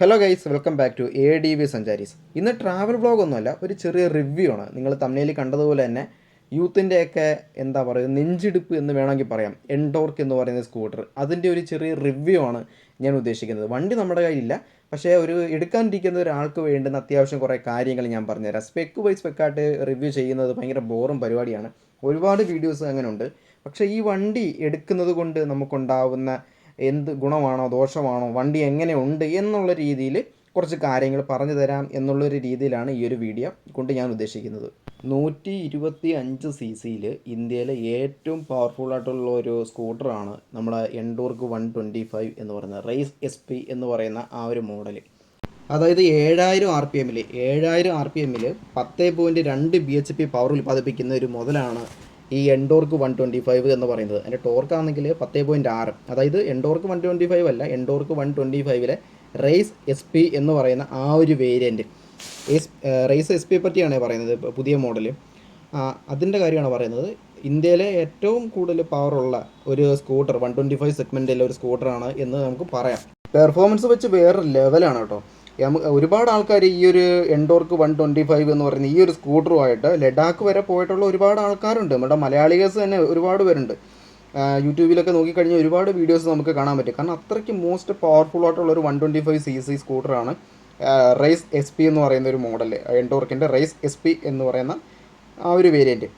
Hello guys, welcome back to ADV Sancharis. ഇന്ന് travel vlog ഒന്നുമല്ല, ഒരു ചെറിയ റിവ്യൂ ആണ്. നിങ്ങൾ തമ്മിൽ കണ്ടതുപോലെ തന്നെ യൂത്തിൻ്റെയൊക്കെ എന്താ പറയുക, നെഞ്ചിടിപ്പ് എന്ന് വേണമെങ്കിൽ പറയാം. എൻഡോർക്ക് എന്ന് പറയുന്ന സ്കൂട്ടർ, അതിൻ്റെ ഒരു ചെറിയ റിവ്യൂ ആണ് ഞാൻ ഉദ്ദേശിക്കുന്നത്. വണ്ടി നമ്മുടെ കയ്യിലില്ല, പക്ഷേ ഒരു എടുക്കാനിരിക്കുന്ന ഒരാൾക്ക് വേണ്ടുന്ന അത്യാവശ്യം കുറേ കാര്യങ്ങൾ ഞാൻ പറഞ്ഞുതരാം. സ്പെക്ക് ബൈ സ്പെക്കായിട്ട് റിവ്യൂ ചെയ്യുന്നത് ഭയങ്കര ബോറും പരിപാടിയാണ്. ഒരുപാട് വീഡിയോസ് അങ്ങനെ ഉണ്ട്. പക്ഷേ ഈ വണ്ടി എടുക്കുന്നത് കൊണ്ട് നമുക്കുണ്ടാവുന്ന എന്ത് ഗുണമാണോ ദോഷമാണോ, വണ്ടി എങ്ങനെയുണ്ട് എന്നുള്ള രീതിയിൽ കുറച്ച് കാര്യങ്ങൾ പറഞ്ഞു തരാം എന്നുള്ളൊരു രീതിയിലാണ് ഈ ഒരു വീഡിയോ കൊണ്ട് ഞാൻ ഉദ്ദേശിക്കുന്നത്. 125cc ഇന്ത്യയിലെ ഏറ്റവും പവർഫുള്ളായിട്ടുള്ള ഒരു സ്കൂട്ടറാണ് നമ്മുടെ എൻഡോർക്ക് 125 എന്ന് പറയുന്നത്. റേസ് SP എന്ന് പറയുന്ന ആ ഒരു മോഡൽ. അതായത് 7000 RPM 10.2 bhp പവർ ഉൽപ്പാദിപ്പിക്കുന്ന ഒരു മുതലാണ് ഈ എൻഡോർക്ക് 125 എന്ന് പറയുന്നത്. അതിൻ്റെ ടോർക്കാണെങ്കിൽ 10.6. അതായത് എൻഡോർക്ക് 125 അല്ല, എൻഡോർക്ക് 125 റേസ് SP എന്ന് പറയുന്ന ആ ഒരു വേരിയൻറ്റ്. റേസ് SP പറ്റിയാണ് പറയുന്നത്, പുതിയ മോഡൽ. അതിൻ്റെ കാര്യമാണ് പറയുന്നത്. ഇന്ത്യയിലെ ഏറ്റവും കൂടുതൽ പവറുള്ള ഒരു സ്കൂട്ടർ 125 സെഗ്മെൻറ്റിലെ ഒരു സ്കൂട്ടറാണ് എന്ന് നമുക്ക് പറയാം. പെർഫോമൻസ് വെച്ച് വേറൊരു ലെവലാണ് കേട്ടോ. ഒരുപാട് ആൾക്കാർ ഈ ഒരു എൻഡോർക്ക് 125 എന്ന് പറയുന്ന ഈ ഒരു സ്കൂട്ടറുമായിട്ട് ലഡാക്ക് വരെ പോയിട്ടുള്ള ഒരുപാട് ആൾക്കാരുണ്ട്. നമ്മുടെ മലയാളികേഴ്സ് തന്നെ ഒരുപാട് പേരുണ്ട്. യൂട്യൂബിലൊക്കെ നോക്കിക്കഴിഞ്ഞാൽ ഒരുപാട് വീഡിയോസ് നമുക്ക് കാണാൻ പറ്റും. കാരണം അത്രയ്ക്ക് മോസ്റ്റ് പവർഫുൾ ആയിട്ടുള്ള ഒരു 125cc സ്കൂട്ടറാണ് റേസ് SP എന്ന് പറയുന്ന ഒരു മോഡൽ. എൻഡോർക്കിൻ്റെ റേസ് SP എന്ന് പറയുന്ന ആ ഒരു വേരിയൻറ്റ്.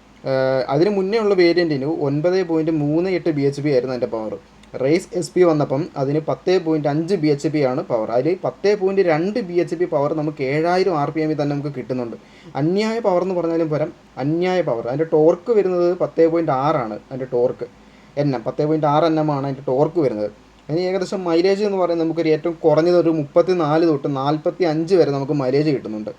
അതിന് മുന്നേ ഉള്ള വേരിയൻറ്റിന് 9.38 bhp ആയിരുന്നു അതിൻ്റെ പവർ. റേസ് SP വന്നപ്പം അതിന് 10.5 bhp ആണ് പവർ. അതിൽ 10.2 bhp പവർ നമുക്ക് 7000 RPM തന്നെ നമുക്ക് കിട്ടുന്നുണ്ട്. അന്യായ പവർ എന്ന് പറഞ്ഞാലും പരം അന്യായ പവർ. അതിൻ്റെ ടോർക്ക് വരുന്നത് 10.6 ആണ്. അതിൻ്റെ ടോർക്ക് 10.6 NM ആണ് അതിൻ്റെ ടോർക്ക് വരുന്നത്. അതിന് ഏകദേശം മൈലേജ് എന്ന് പറയുന്നത് നമുക്കൊരു ഏറ്റവും കുറഞ്ഞത് ഒരു 34 തൊട്ട് 45 വരെ നമുക്ക് മൈലേജ് കിട്ടുന്നുണ്ട്.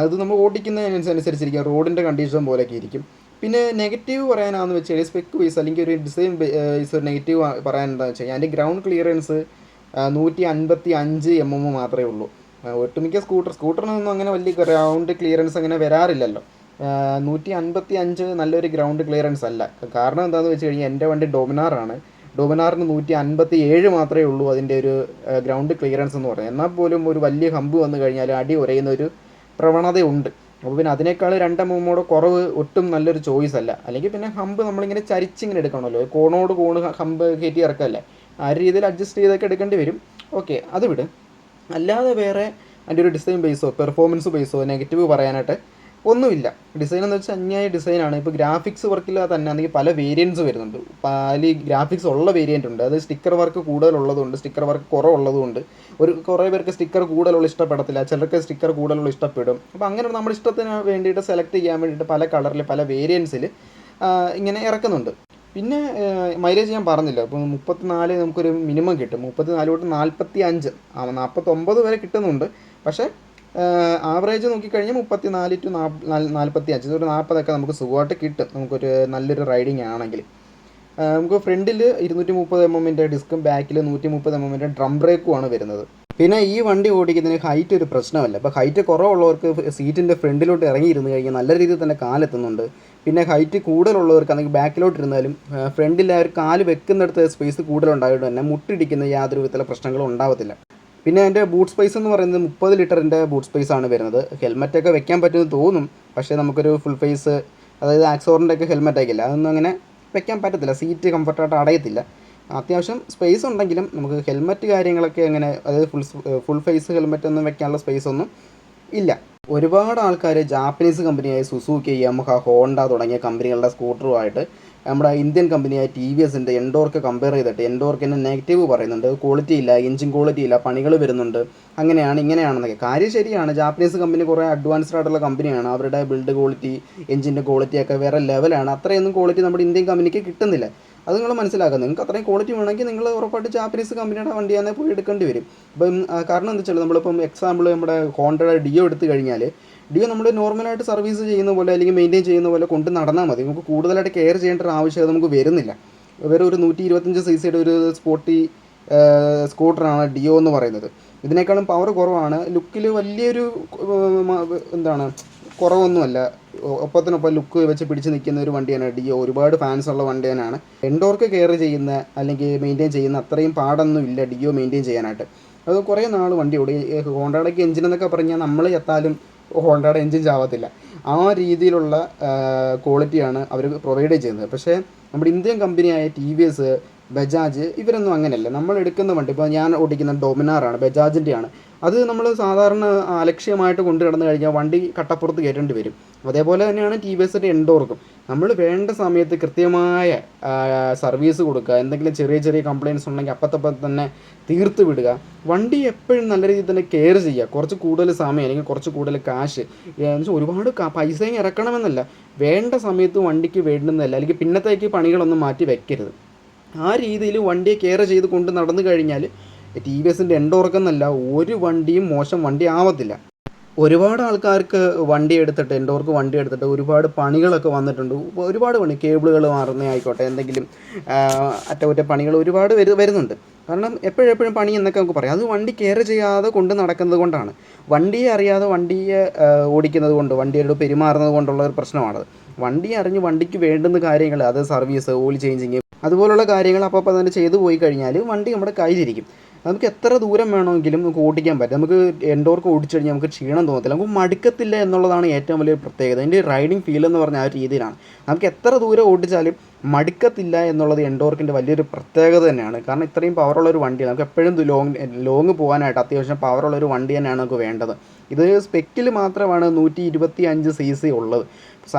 അത് നമ്മൾ ഓടിക്കുന്നതിനനുസരിച്ചിരിക്കും, റോഡിൻ്റെ കണ്ടീഷൻ പോലെയൊക്കെ ഇരിക്കും. പിന്നെ നെഗറ്റീവ് പറയാനാണെന്ന് വെച്ച് കഴിഞ്ഞാൽ സ്പെക്ക് ബേസ് അല്ലെങ്കിൽ ഒരു ഡിസൈൻ ബേസ് ഒരു നെഗറ്റീവ് പറയാൻ എന്താണെന്ന് വെച്ച് കഴിഞ്ഞാൽ അതിൻ്റെ ഗ്രൗണ്ട് ക്ലിയറൻസ് 155 mm മാത്രമേ ഉള്ളൂ. ഒട്ടുമിക്ക സ്കൂട്ടറിനൊന്നും അങ്ങനെ വലിയ ഗ്രൗണ്ട് ക്ലിയറൻസ് അങ്ങനെ വരാറില്ലല്ലോ. 155 നല്ലൊരു ഗ്രൗണ്ട് ക്ലിയറൻസ് അല്ല. കാരണം എന്താണെന്ന് വെച്ച് കഴിഞ്ഞാൽ എൻ്റെ വണ്ടി ഡൊമിനാറാണ്. ഡൊമിനാറിന് 157 മാത്രമേ ഉള്ളൂ അതിൻ്റെ ഒരു ഗ്രൗണ്ട് ക്ലിയറൻസ് എന്ന് പറയുന്നത്. എന്നാൽ പോലും ഒരു വലിയ ഹമ്പ് വന്നു കഴിഞ്ഞാൽ അടി ഉരയുന്ന ഒരു പ്രവണതയുണ്ട്. അപ്പോൾ പിന്നെ അതിനേക്കാൾ 2 mm കുറവ് ഒട്ടും നല്ലൊരു ചോയ്സ് അല്ല. അല്ലെങ്കിൽ പിന്നെ ഹമ്പ് നമ്മളിങ്ങനെ ചരിച്ചിങ്ങനെ എടുക്കണമല്ലോ, കോണോട് കോണ് ഹമ്പ് കയറ്റി ഇറക്കമല്ലേ, ആ രീതിയിൽ അഡ്ജസ്റ്റ് ചെയ്തൊക്കെ എടുക്കേണ്ടി വരും. ഓക്കെ, അത് വിട്. അല്ലാതെ വേറെ അതിൻ്റെ ഒരു ഡിസൈൻ ബേസോ പെർഫോമൻസ് ബേസോ നെഗറ്റീവ് പറയാനായിട്ട് ഒന്നുമില്ല. ഡിസൈൻ എന്ന് വെച്ചാൽ അന്യായ ഡിസൈനാണ്. ഇപ്പോൾ ഗ്രാഫിക്സ് വർക്കിൽ തന്നെ ആണെങ്കിൽ പല വേരിയൻസ് വരുന്നുണ്ട്. അതിൽ ഗ്രാഫിക്സ് ഉള്ള വേരിയൻ്റ് ഉണ്ട്, അത് സ്റ്റിക്കർ വർക്ക് കൂടുതലുള്ളതുകൊണ്ട് സ്റ്റിക്കർ വർക്ക് കുറവുള്ളതുകൊണ്ട് കുറേ പേർക്ക് സ്റ്റിക്കർ കൂടുതലുള്ള ഇഷ്ടപ്പെടത്തില്ല, ചിലർക്ക് സ്റ്റിക്കർ കൂടുതലുള്ള ഇഷ്ടപ്പെടും. അപ്പോൾ അങ്ങനെ നമ്മുടെ ഇഷ്ടത്തിന് വേണ്ടിയിട്ട് സെലക്ട് ചെയ്യാൻ വേണ്ടിയിട്ട് പല കളറിൽ പല വേരിയൻസിൽ ഇങ്ങനെ ഇറക്കുന്നുണ്ട്. പിന്നെ മൈലേജ് ഞാൻ പറഞ്ഞില്ല, ഇപ്പോൾ 34 നമുക്കൊരു മിനിമം കിട്ടും. 34 തൊട്ട് 45 49 വരെ കിട്ടുന്നുണ്ട്. പക്ഷേ ആവറേജ് നോക്കിക്കഴിഞ്ഞാൽ 34 to 45 ഒരു 40 നമുക്ക് സുഖമായിട്ട് കിട്ടും, നമുക്കൊരു നല്ലൊരു റൈഡിങ് ആണെങ്കിൽ. നമുക്ക് ഫ്രണ്ടിൽ 230 mm ഡിസ്കും ബാക്കിൽ 130 mm ഡ്രം ബ്രേക്കുമാണ് വരുന്നത്. പിന്നെ ഈ വണ്ടി ഓടിക്കുന്നതിന് ഹൈറ്റ് ഒരു പ്രശ്നമല്ല. അപ്പോൾ ഹൈറ്റ് കുറവുള്ളവർക്ക് സീറ്റിൻ്റെ ഫ്രണ്ടിലോട്ട് ഇറങ്ങിയിരുന്ന് കഴിഞ്ഞാൽ നല്ല രീതിയിൽ തന്നെ കാലെത്തുന്നുണ്ട്. പിന്നെ ഹൈറ്റ് കൂടുതലുള്ളവർക്ക് അല്ലെങ്കിൽ ബാക്കിലോട്ട് ഇരുന്നാലും ഫ്രണ്ടിൽ ആ ഒരു കാല് വെക്കുന്നിടത്ത് സ്പേസ് കൂടുതലുണ്ടായതുകൊണ്ട് തന്നെ മുട്ടിടിക്കുന്ന യാതൊരു വിധത്തിലുള്ള പ്രശ്നങ്ങളും ഉണ്ടാവത്തില്ല. പിന്നെ അതിൻ്റെ ബൂട്ട് സ്പേസ് എന്ന് പറയുന്നത് 30 ലിറ്ററിൻ്റെ ബൂട്ട് സ്പേസ് ആണ് വരുന്നത്. ഹെൽമെറ്റൊക്കെ വെക്കാൻ പറ്റുമെന്ന് തോന്നും, പക്ഷേ നമുക്കൊരു ഫുൾ ഫേസ്, അതായത് ആക്സോറിൻ്റെ ഒക്കെ ഹെൽമെറ്റ് ആക്കില്ല, അതൊന്നും അങ്ങനെ വെക്കാൻ പറ്റത്തില്ല. സീറ്റ് കംഫർട്ടായിട്ട് അടയത്തില്ല. അത്യാവശ്യം സ്പേസ് ഉണ്ടെങ്കിലും നമുക്ക് ഹെൽമെറ്റ് കാര്യങ്ങളൊക്കെ അങ്ങനെ, അതായത് ഫുൾ ഫേസ് ഹെൽമെറ്റ് ഒന്നും വെക്കാനുള്ള സ്പേസ് ഒന്നും ഇല്ല. ഒരുപാട് ആൾക്കാർ ജാപ്പനീസ് കമ്പനിയായ സുസുക്കി, യമഹ, ഹോണ്ട തുടങ്ങിയ കമ്പനികളുടെ സ്കൂട്ടറുമായിട്ട് നമ്മുടെ ഇന്ത്യൻ കമ്പനിയായ TVSൻ്റെ എൻഡോർക്ക് കമ്പയർ ചെയ്തിട്ട് എൻഡോർക്കിൻ്റെ നെഗറ്റീവ് പറയുന്നുണ്ട്. ക്വാളിറ്റി ഇല്ല, എഞ്ചിൻ ക്വാളിറ്റി ഇല്ല, പണികൾ വരുന്നുണ്ട്, അങ്ങനെയാണ് ഇങ്ങനെയാണെന്നൊക്കെ. കാര്യം ശരിയാണ്, ജാപ്പനീസ് കമ്പനി കുറേ അഡ്വാൻസ്ഡ് ആയിട്ടുള്ള കമ്പനിയാണ്. അവരുടെ ബിൽഡ് ക്വാളിറ്റി, എഞ്ചിൻ്റെ ക്വാളിറ്റിയൊക്കെ വേറെ ലെവലാണ്. അത്രയൊന്നും ക്വാളിറ്റി നമ്മുടെ ഇന്ത്യൻ കമ്പനിക്ക് കിട്ടുന്നില്ല. അത് നിങ്ങൾ മനസ്സിലാക്കുക. നിങ്ങൾക്ക് അത്രയും ക്വാളിറ്റി വേണമെങ്കിൽ നിങ്ങൾ ഉറപ്പായിട്ട് ജാപ്പനീസ് കമ്പനിയുടെ വണ്ടി തന്നെ പോയി എടുക്കേണ്ടി വരും. ഇപ്പം കാരണം എന്താ വെച്ചാൽ നമ്മളിപ്പം എക്സാമ്പിൾ നമ്മുടെ ഹോണ്ടയുടെ ഡിയോ എടുത്തു കഴിഞ്ഞാൽ, ഡിയോ നമ്മൾ നോർമലായിട്ട് സർവീസ് ചെയ്യുന്ന പോലെ അല്ലെങ്കിൽ മെയിൻറ്റെയിൻ ചെയ്യുന്ന പോലെ കൊണ്ട് നടന്നാൽ മതി. നമുക്ക് കൂടുതലായിട്ട് കെയർ ചെയ്യേണ്ട ഒരു ആവശ്യം നമുക്ക് വരുന്നില്ല. വേറെ ഒരു 125cc ഒരു സ്പോർട്ടി സ്കൂട്ടറാണ് ഡിയോ എന്ന് പറയുന്നത്. ഇതിനേക്കാളും പവർ കുറവാണ്. ലുക്കിൽ വലിയൊരു എന്താണ് കുറവൊന്നുമല്ല. ഒപ്പത്തിനൊപ്പം ലുക്ക് വെച്ച് പിടിച്ച് നിൽക്കുന്ന ഒരു വണ്ടിയാണ് ഡിയോ. ഒരുപാട് ഫാൻസ് ഉള്ള വണ്ടി തന്നെയാണ്. എൻഡോർക്ക് കെയർ ചെയ്യുന്ന അല്ലെങ്കിൽ മെയിൻറ്റെയിൻ ചെയ്യുന്ന അത്രയും പാടൊന്നും ഇല്ല ഡിയോ മെയിൻറ്റെയിൻ ചെയ്യാനായിട്ട്. അത് കുറേ നാൾ വണ്ടി ഓടി. ഹോണ്ടയുടെയൊക്കെ എഞ്ചിൻ എന്നൊക്കെ പറഞ്ഞാൽ നമ്മൾ എത്താലും ഹോണ്ടയുടെ എഞ്ചിൻ ചാവത്തില്ല. ആ രീതിയിലുള്ള ക്വാളിറ്റിയാണ് അവർ പ്രൊവൈഡ് ചെയ്യുന്നത്. പക്ഷേ നമ്മുടെ ഇന്ത്യൻ കമ്പനിയായ ടി വി എസ്, ബജാജ് ഇവരൊന്നും അങ്ങനെയല്ല. നമ്മൾ എടുക്കുന്ന വണ്ടി, ഇപ്പോൾ ഞാൻ ഓടിക്കുന്ന ഡൊമിനാറാണ്, ബജാജിൻ്റെയാണ്. അത് നമ്മൾ സാധാരണ അലക്ഷ്യമായിട്ട് കൊണ്ടു കിടന്നു കഴിഞ്ഞാൽ വണ്ടി കട്ടപ്പുറത്ത് കയറ്റേണ്ടി വരും. അതേപോലെ തന്നെയാണ് ടി വി എസിൻ്റെ എൻഡോർക്കും. നമ്മൾ വേണ്ട സമയത്ത് കൃത്യമായ സർവീസ് കൊടുക്കുക. എന്തെങ്കിലും ചെറിയ ചെറിയ കംപ്ലയിൻറ്റ്സ് ഉണ്ടെങ്കിൽ അപ്പത്തപ്പം തന്നെ തീർത്ത് വിടുക. വണ്ടി എപ്പോഴും നല്ല രീതിയിൽ തന്നെ കെയർ ചെയ്യുക. കുറച്ച് കൂടുതൽ സമയം അല്ലെങ്കിൽ കുറച്ച് കൂടുതൽ കാശ് എന്നുവെച്ചാൽ ഒരുപാട് പൈസയും ഇറക്കണമെന്നല്ല, വേണ്ട സമയത്ത് വണ്ടിക്ക് വേണ്ടുന്നതല്ല, അല്ലെങ്കിൽ പിന്നത്തേക്ക് പണികളൊന്നും മാറ്റി വെക്കരുത്. ആ രീതിയിൽ വണ്ടിയെ കെയർ ചെയ്ത് കൊണ്ട് നടന്നു കഴിഞ്ഞാൽ ടി വി എസിൻ്റെ എൻഡോർക്കെന്നല്ല ഒരു വണ്ടിയും മോശം വണ്ടി ആവത്തില്ല. ഒരുപാട് ആൾക്കാർക്ക് വണ്ടി എടുത്തിട്ട്, എൻഡോർക്ക് വണ്ടി എടുത്തിട്ട് ഒരുപാട് പണികളൊക്കെ വന്നിട്ടുണ്ട്. ഒരുപാട് പണി, കേബിളുകൾ മാറുന്ന ആയിക്കോട്ടെ, എന്തെങ്കിലും അറ്റകുറ്റപ്പണികൾ ഒരുപാട് വരുന്നുണ്ട്. കാരണം എപ്പോഴെപ്പോഴും പണി എന്നൊക്കെ നമുക്ക് പറയാം. അത് വണ്ടി കെയർ ചെയ്യാതെ കൊണ്ട് നടക്കുന്നത് കൊണ്ടാണ്. വണ്ടിയെ അറിയാതെ വണ്ടിയെ ഓടിക്കുന്നത് കൊണ്ട്, വണ്ടിയോട് പെരുമാറുന്നത് കൊണ്ടുള്ള ഒരു പ്രശ്നമാണത്. വണ്ടി അറിഞ്ഞ് വണ്ടിക്ക് വേണ്ടുന്ന കാര്യങ്ങൾ, അത് സർവീസ്, ഓയിൽ ചേഞ്ചിങ്, അതുപോലുള്ള കാര്യങ്ങൾ അപ്പോൾ തന്നെ ചെയ്തു പോയി കഴിഞ്ഞാൽ വണ്ടി നമ്മുടെ കയ്യിലിരിക്കും. നമുക്ക് എത്ര ദൂരം വേണമെങ്കിലും നമുക്ക് ഓടിക്കാൻ പറ്റും. നമുക്ക് എൻഡോർക്ക് ഓടിച്ചു കഴിഞ്ഞാൽ നമുക്ക് ക്ഷീണം തോന്നത്തില്ല, നമുക്ക് മടുക്കത്തില്ല എന്നുള്ളതാണ് ഏറ്റവും വലിയൊരു പ്രത്യേകത. അതിൻ്റെ റൈഡിങ് ഫീൽ എന്ന് പറഞ്ഞാൽ ആ രീതിയിലാണ്. നമുക്ക് എത്ര ദൂരം ഓടിച്ചാലും മടുക്കത്തില്ല എന്നുള്ളത് എൻഡോർക്കിൻ്റെ വലിയൊരു പ്രത്യേകത തന്നെയാണ്. കാരണം ഇത്രയും പവറുള്ളൊരു വണ്ടിയാണ്. നമുക്ക് എപ്പോഴും ലോങ് പോകാനായിട്ട് അത്യാവശ്യം പവറുള്ളൊരു വണ്ടി തന്നെയാണ് നമുക്ക് വേണ്ടത്. ഇത് സ്പെക്കിൽ മാത്രമാണ് 125 cc ഉള്ളത്.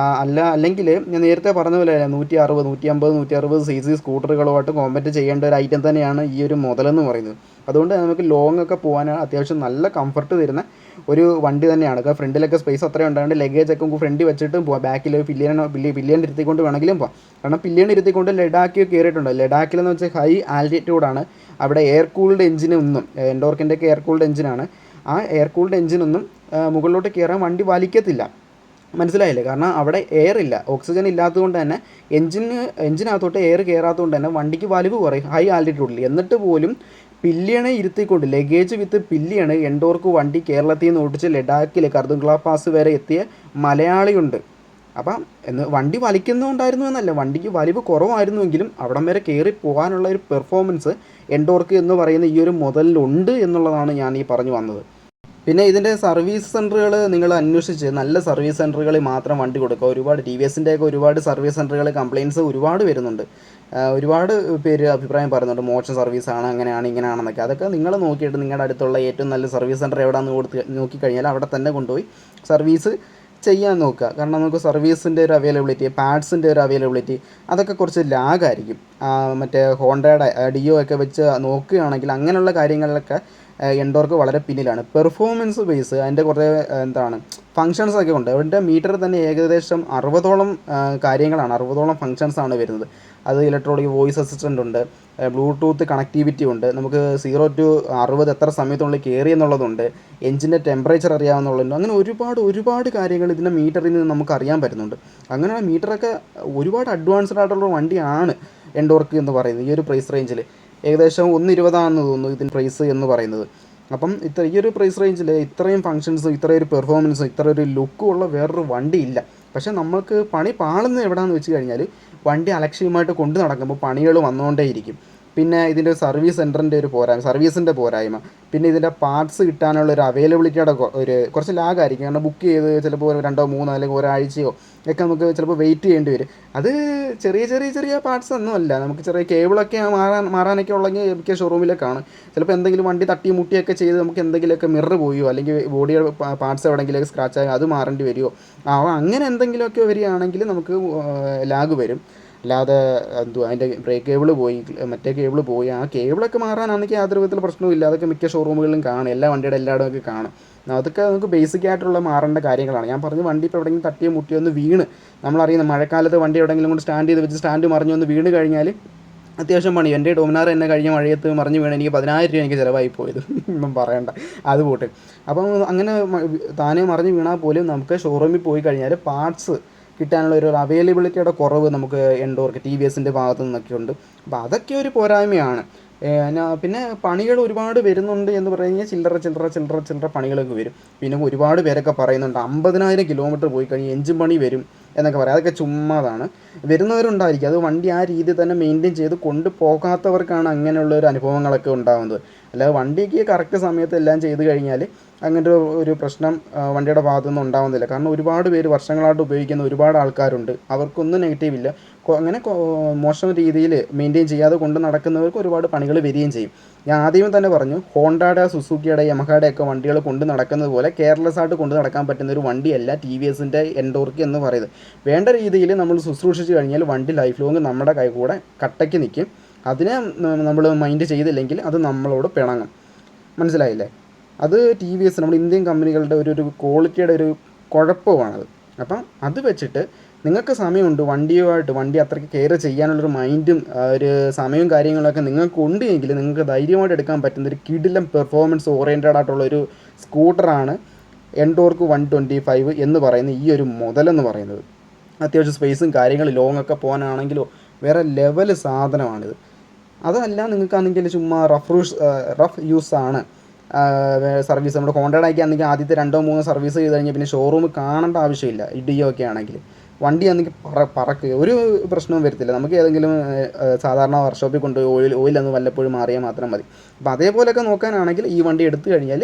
അല്ലെങ്കിൽ ഞാൻ നേരത്തെ പറഞ്ഞ പോലെ 160, 150, 160 cc സ്കൂട്ടറുകളുമായിട്ട് കോമ്പറ്റ് ചെയ്യേണ്ട ഒരു ഐറ്റം തന്നെയാണ് ഈ ഒരു മുതലെന്ന് പറയുന്നത്. അതുകൊണ്ട് നമുക്ക് ലോങ് ഒക്കെ പോകാൻ അത്യാവശ്യം നല്ല കംഫർട്ട് തരുന്ന ഒരു വണ്ടി തന്നെയാണ്. ഫ്രണ്ടിലൊക്കെ സ്പേസ് അത്രയും ഉണ്ടായതുകൊണ്ട് ലഗേജൊക്കെ നമുക്ക് ഫ്രണ്ടിൽ വെച്ചിട്ടും പോകാം. ബാക്കിൽ പില്ലിയൻ ഇരുത്തിക്കൊണ്ട് വേണമെങ്കിലും പോകാം. കാരണം പില്ലിയൻ ഇരുത്തിക്കൊണ്ട് ലഡാക്ക് കയറിയിട്ടുണ്ട്. ലഡാക്കിലെന്ന് വെച്ചാൽ ഹൈ ആൾട്ടിറ്റ്യൂഡാണ്. അവിടെ എയർ കൂൾഡ് എഞ്ചിനൊന്നും, എൻഡോർക്കിൻ്റെയൊക്കെ എയർ കൂൾഡ് എഞ്ചിനാണ്. ആ എയർ കൂൾഡ് എഞ്ചിനൊന്നും മുകളിലോട്ട് കയറാൻ വണ്ടി വലിക്കത്തില്ല. മനസ്സിലായില്ലേ? കാരണം അവിടെ എയർ ഇല്ല, ഓക്സിജൻ ഇല്ലാത്തതുകൊണ്ട് തന്നെ എഞ്ചിനകത്തോട്ട് എയർ കയറാത്തതുകൊണ്ട് തന്നെ വണ്ടിക്ക് വലിവ് കുറയും ഹൈ ആൾട്ടിറ്റ്യൂഡിൽ. എന്നിട്ട് പോലും പില്ലിയണെ ഇരുത്തിക്കൊണ്ട്, ലഗേജ് വിത്ത് പില്ലിയാണ് എൻഡോർക്ക് വണ്ടി കേരളത്തിൽ നിന്ന് ഓടിച്ച് ലഡാക്കിൽ കർദുങ്ക്ല പാസ് വരെ എത്തിയ മലയാളിയുണ്ട്. അപ്പം വണ്ടി വലിക്കുന്നുണ്ടായിരുന്നു എന്നല്ല, വണ്ടിക്ക് വലിവ് കുറവായിരുന്നുവെങ്കിലും അവിടം വരെ കയറി പോകാനുള്ള ഒരു പെർഫോമൻസ് എൻഡോർക്ക് എന്ന് പറയുന്ന ഈ ഒരു മുതലിലുണ്ട് എന്നുള്ളതാണ് ഞാൻ ഈ പറഞ്ഞു വന്നത്. പിന്നെ ഇതിൻ്റെ സർവീസ് സെൻറ്ററുകൾ നിങ്ങൾ അന്വേഷിച്ച് നല്ല സർവീസ് സെൻറ്ററുകളിൽ മാത്രം വണ്ടി കൊടുക്കുക. ഒരുപാട് ടി വി എസിൻ്റെയൊക്കെ ഒരുപാട് സർവീസ് സെൻറ്ററുകൾ കംപ്ലയിൻറ്റ്സ് ഒരുപാട് വരുന്നുണ്ട്. ഒരുപാട് പേര് അഭിപ്രായം പറയുന്നുണ്ട്, മോശം സർവീസാണ്, അങ്ങനെയാണ് ഇങ്ങനെയാണെന്നൊക്കെ. അതൊക്കെ നിങ്ങൾ നോക്കിയിട്ട് നിങ്ങളുടെ അടുത്തുള്ള ഏറ്റവും നല്ല സർവീസ് സെൻറ്റർ എവിടെയാണെന്ന് നോക്കിക്കഴിഞ്ഞാൽ അവിടെ തന്നെ കൊണ്ടുപോയി സർവീസ് ചെയ്യാൻ നോക്കുക. കാരണം നമുക്ക് സർവീസിൻ്റെ ഒരു അവൈലബിലിറ്റി, പാഡ്സിൻ്റെ ഒരു അവൈലബിലിറ്റി അതൊക്കെ കുറച്ച് ലാഗായിരിക്കും. മറ്റേ ഹോണ്ടയുടെ ഡിയോ ഒക്കെ വെച്ച് നോക്കുകയാണെങ്കിൽ അങ്ങനെയുള്ള കാര്യങ്ങളിലൊക്കെ എൻഡോർക്ക് വളരെ പിന്നിലാണ്. പെർഫോമൻസ് ബേസ് അതിൻ്റെ കുറേ ഫങ്ഷൻസൊക്കെ ഉണ്ട്. അവരുടെ മീറ്ററിൽ തന്നെ ഏകദേശം 60ഓളം കാര്യങ്ങളാണ്, 60ഓളം ഫങ്ഷൻസാണ് വരുന്നത്. അത് ഇലക്ട്രോണിക് വോയിസ് അസിസ്റ്റൻ്റ് ഉണ്ട്, ബ്ലൂടൂത്ത് കണക്ടിവിറ്റി ഉണ്ട്, നമുക്ക് 0 to 60 എത്ര സമയത്തുള്ളിൽ കയറി എന്നുള്ളതുണ്ട്, എഞ്ചിൻ്റെ ടെമ്പറേച്ചർ അറിയാവുന്നുള്ളതുണ്ട്. അങ്ങനെ ഒരുപാട് കാര്യങ്ങൾ ഇതിൻ്റെ മീറ്ററിൽ നിന്ന് നമുക്ക് അറിയാൻ പറ്റുന്നുണ്ട്. അങ്ങനെ മീറ്ററൊക്കെ ഒരുപാട് അഡ്വാൻസ്ഡ് ആയിട്ടുള്ള വണ്ടിയാണ് എൻഡോർക്ക് എന്ന് പറയുന്നത്. ഈ ഒരു പ്രൈസ് റേഞ്ചിൽ ഏകദേശം 120 തോന്നുന്നു ഇതിൻ്റെ പ്രൈസ് എന്ന് പറയുന്നത്. അപ്പം ഈ ഒരു പ്രൈസ് റേഞ്ചിൽ ഇത്രയും ഫങ്ഷൻസും ഇത്രയൊരു പെർഫോമൻസും ഇത്രയൊരു ലുക്കും ഉള്ള വേറൊരു വണ്ടി ഇല്ല. പക്ഷേ നമുക്ക് പണി പാളുന്നത് എവിടെയാണെന്ന് വെച്ച് കഴിഞ്ഞാൽ വണ്ടി അലക്ഷ്യമായിട്ട് കൊണ്ടു നടക്കുമ്പോൾ പണികൾ വന്നുകൊണ്ടേയിരിക്കും. പിന്നെ ഇതിൻ്റെ സർവീസ് സെൻറ്ററിൻ്റെ ഒരു സർവീസിൻ്റെ പോരായ്മ, പിന്നെ ഇതിൻ്റെ പാർട്സ് കിട്ടാനുള്ള ഒരു അവൈലബിലിറ്റിയുടെ കുറച്ച് ലാഗായിരിക്കും. കാരണം ബുക്ക് ചെയ്ത് ചിലപ്പോൾ 2 3 അല്ലെങ്കിൽ ഒരാഴ്ചയോ ഒക്കെ നമുക്ക് ചിലപ്പോൾ വെയിറ്റ് ചെയ്യേണ്ടി വരും. അത് ചെറിയ പാർട്സ് ഒന്നും അല്ല. നമുക്ക് ചെറിയ കേബിളൊക്കെ മാറാനൊക്കെ ഉള്ളെങ്കിൽ മിക്ക ഷോറൂമിലേക്കാണ്. ചിലപ്പോൾ എന്തെങ്കിലും വണ്ടി തട്ടി മുട്ടിയൊക്കെ ചെയ്ത് നമുക്ക് എന്തെങ്കിലുമൊക്കെ മിറർ പോയോ അല്ലെങ്കിൽ ബോഡിയുടെ പാർട്സ് എവിടെയെങ്കിലുമൊക്കെ സ്ക്രാച്ചായോ അത് മാറേണ്ടി വരുമോ, അങ്ങനെ എന്തെങ്കിലുമൊക്കെ വരികയാണെങ്കിൽ നമുക്ക് ലാഗ് വരും. അല്ലാതെ അതിൻ്റെ ബ്രേക്ക് കേബിൾ പോയി, മറ്റേ കേബിൾ പോയി, ആ കേബിളൊക്കെ മാറാനാണെങ്കിൽ യാതൊരു വിധത്തിലുള്ള പ്രശ്നവും. അതൊക്കെ മിക്ക ഷോറൂമുകളിലും കാണും, എല്ലാ വണ്ടിയുടെ എല്ലായിടമൊക്കെ കാണും. അതൊക്കെ നമുക്ക് ബേസിക് ആയിട്ടുള്ള മാറേണ്ട കാര്യങ്ങളാണ്. ഞാൻ പറഞ്ഞു, വണ്ടി ഇപ്പോൾ എവിടെയെങ്കിലും തട്ടിയോ മുട്ടിയോ ഒന്ന് വീണ്, നമ്മളറിയുന്ന മഴക്കാലത്ത് വണ്ടി എവിടെയെങ്കിലും കൊണ്ട് സ്റ്റാൻഡ് ചെയ്ത് വെച്ച് സ്റ്റാൻഡ് മറിഞ്ഞ് ഒന്ന് വീണ് കഴിഞ്ഞാൽ അത്യാവശ്യം പണി. എൻ്റെ ഡൊമിനാർ എന്നെ കഴിഞ്ഞ മഴയത്ത് മറിഞ്ഞ് വീണ് എനിക്ക് 10,000 രൂപ എനിക്ക് ചിലവായി പോയത്, ഒന്നും പറയണ്ട, അത് പോട്ടെ. അപ്പം അങ്ങനെ താനേ മറിഞ്ഞ് വീണാൽ പോലും നമുക്ക് ഷോറൂമിൽ പോയി കഴിഞ്ഞാൽ പാർട്സ് കിട്ടാനുള്ള ഒരു അവൈലബിലിറ്റിയുടെ കുറവ് നമുക്ക് എൻഡോർക്ക് ടി വി എസിൻ്റെ ഭാഗത്തു നിന്നൊക്കെ ഉണ്ട്. അപ്പോൾ അതൊക്കെ ഒരു പോരായ്മയാണ്. പിന്നെ പണികൾ ഒരുപാട് വരുന്നുണ്ട് എന്ന് പറഞ്ഞാൽ ചില്ലറ പണികളൊക്കെ വരും. പിന്നെ ഒരുപാട് പേരൊക്കെ പറയുന്നുണ്ട് 50,000 കിലോമീറ്റർ പോയി കഴിഞ്ഞാൽ എഞ്ചിൻ പണി വരും എന്നൊക്കെ പറയാം. അതൊക്കെ ചുമ്മാതാണ്. വരുന്നവരുണ്ടായിരിക്കും, അത് വണ്ടി ആ രീതിയിൽ തന്നെ മെയിൻറ്റെയിൻ ചെയ്ത് കൊണ്ടുപോകാത്തവർക്കാണ് അങ്ങനെയുള്ള ഒരു അനുഭവങ്ങളൊക്കെ ഉണ്ടാകുന്നത്. അല്ലാതെ വണ്ടിക്ക് കറക്റ്റ് സമയത്ത് എല്ലാം ചെയ്ത് കഴിഞ്ഞാൽ അങ്ങനത്തെ ഒരു പ്രശ്നം വണ്ടിയുടെ ഭാഗത്തുനിന്ന് ഉണ്ടാവുന്നില്ല. കാരണം ഒരുപാട് പേര് വർഷങ്ങളായിട്ട് ഉപയോഗിക്കുന്ന ഒരുപാട് ആൾക്കാരുണ്ട്. അവർക്കൊന്നും നെഗറ്റീവ് ഇല്ല. അങ്ങനെ മോശം രീതിയിൽ മെയിൻറ്റെയിൻ ചെയ്യാതെ കൊണ്ട് നടക്കുന്നവർക്ക് ഒരുപാട് പണികൾ വരികയും ചെയ്യും. ഞാൻ ആദ്യമേ തന്നെ പറഞ്ഞു, ഹോണ്ടയുടെ, സുസുക്കിയുടെ, യമഹയുടെ ഒക്കെ വണ്ടികൾ കൊണ്ട് നടക്കുന്നത് പോലെ കെയർലെസ് ആയിട്ട് കൊണ്ട് നടക്കാൻ പറ്റുന്ന ഒരു വണ്ടിയല്ല ടി വി എസിൻ്റെ എൻഡോർക്ക് എന്ന് പറയുന്നത്. വേണ്ട രീതിയിൽ നമ്മൾ ശുശ്രൂഷിച്ച് കഴിഞ്ഞാൽ വണ്ടി ലൈഫ് ലോങ് നമ്മുടെ കൈ കൂടെ കട്ടയ്ക്ക് നിൽക്കും. അതിനെ നമ്മൾ മൈൻഡ് ചെയ്തില്ലെങ്കിൽ അത് നമ്മളോട് പിണങ്ങും. മനസ്സിലായില്ലേ? അത് ടി വി എസ്, നമ്മുടെ ഇന്ത്യൻ കമ്പനികളുടെ ഒരു ക്വാളിറ്റിയുടെ ഒരു കുഴപ്പമാണത്. അപ്പം അത് വെച്ചിട്ട് നിങ്ങൾക്ക് സമയമുണ്ട് വണ്ടി അത്രയ്ക്ക് കെയർ ചെയ്യാനുള്ളൊരു മൈൻഡും ഒരു സമയവും കാര്യങ്ങളൊക്കെ നിങ്ങൾക്ക് ഉണ്ട് എങ്കിൽ നിങ്ങൾക്ക് ധൈര്യമായിട്ട് എടുക്കാൻ പറ്റുന്ന ഒരു കിടിലം പെർഫോമൻസ് ഓറിയൻറ്റഡ് ആയിട്ടുള്ള ഒരു സ്കൂട്ടറാണ് എൻഡോർക്ക് 125 എന്ന് പറയുന്ന ഈ ഒരു മുതലെന്ന് പറയുന്നത്. അത്യാവശ്യം സ്പേസും കാര്യങ്ങളും ലോങ് ഒക്കെ പോകാനാണെങ്കിലോ വേറെ ലെവൽ സാധനമാണിത്. അതല്ല നിങ്ങൾക്കാണെങ്കിൽ ചുമ്മാ റഫ് യൂസാണ് സർവീസ്. നമ്മുടെ ഹോണ്ടയുടെ ഒക്കെ ആണെങ്കിൽ ആദ്യത്തെ 2-3 സർവീസ് ചെയ്ത് കഴിഞ്ഞാൽ പിന്നെ ഷോറൂം കാണേണ്ട ആവശ്യമില്ല. ഇഡിയോ ഒക്കെ ആണെങ്കിൽ വണ്ടി ആണെങ്കിൽ പറക്കുക, ഒരു പ്രശ്നവും വരത്തില്ല. നമുക്ക് ഏതെങ്കിലും സാധാരണ വർക്ക്ഷോപ്പിൽ കൊണ്ട് ഓയിലൊന്ന് വല്ലപ്പോഴും മാറിയാൽ മാത്രം മതി. അപ്പോൾ അതേപോലെയൊക്കെ നോക്കാനാണെങ്കിൽ ഈ വണ്ടി എടുത്തു കഴിഞ്ഞാൽ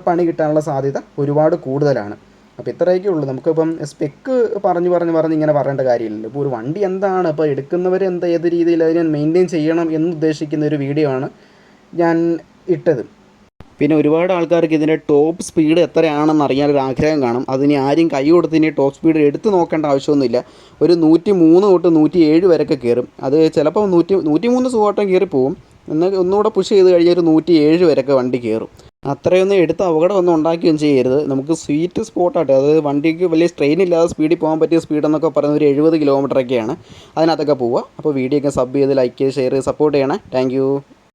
പണി കിട്ടാനുള്ള സാധ്യത ഒരുപാട് കൂടുതലാണ്. അപ്പോൾ ഇത്രയൊക്കെ ഉള്ളൂ. നമുക്കിപ്പം സ്പെക്ക് പറഞ്ഞ് ഇങ്ങനെ പറയേണ്ട കാര്യമില്ലല്ലോ. ഇപ്പോൾ ഒരു വണ്ടി എന്താണ്, ഇപ്പോൾ എടുക്കുന്നവർ ഏത് രീതിയിൽ അതിനെ മെയിൻറ്റെയിൻ ചെയ്യണം എന്നുദ്ദേശിക്കുന്ന ഒരു വീഡിയോ ആണ് ഞാൻ ഇട്ടത്. പിന്നെ ഒരുപാട് ആൾക്കാർക്ക് ഇതിൻ്റെ ടോപ്പ് സ്പീഡ് എത്രയാണെന്ന് അറിയാനൊരു ആഗ്രഹം കാണും. അതിന് ആരും കൈ കൊടുത്ത് ഇനി ടോപ്പ് സ്പീഡ് എടുത്ത് നോക്കേണ്ട ആവശ്യമൊന്നുമില്ല. ഒരു 103 തൊട്ട് 107 വരെയൊക്കെ കയറും. അത് ചിലപ്പോൾ 103 സുഖമായിട്ടും കയറിപ്പോവും. എന്നാൽ ഒന്നുകൂടെ പുഷ് ചെയ്ത് കഴിഞ്ഞാൽ ഒരു 107 വരെയൊക്കെ വണ്ടി കയറും. അത്രയൊന്നും എടുത്ത് അപകടമൊന്നും ഉണ്ടാക്കുകയും ചെയ്യരുത്. നമുക്ക് സ്വീറ്റ് സ്പോട്ടായിട്ട്, അതായത് വണ്ടിക്ക് വലിയ സ്ട്രെയിൻ ഇല്ലാതെ സ്പീഡിൽ പോകാൻ പറ്റിയ സ്പീഡെന്നൊക്കെ പറയുന്നത് ഒരു 70 കിലോമീറ്ററൊക്കെയാണ്. അതിനകത്തൊക്കെ പോവുക. അപ്പോൾ വീഡിയോ ഒക്കെ സബ് ചെയ്ത് ലൈക്ക് ചെയ്ത് ഷെയർ ചെയ്ത് സപ്പോർട്ട് ചെയ്യണേ. താങ്ക്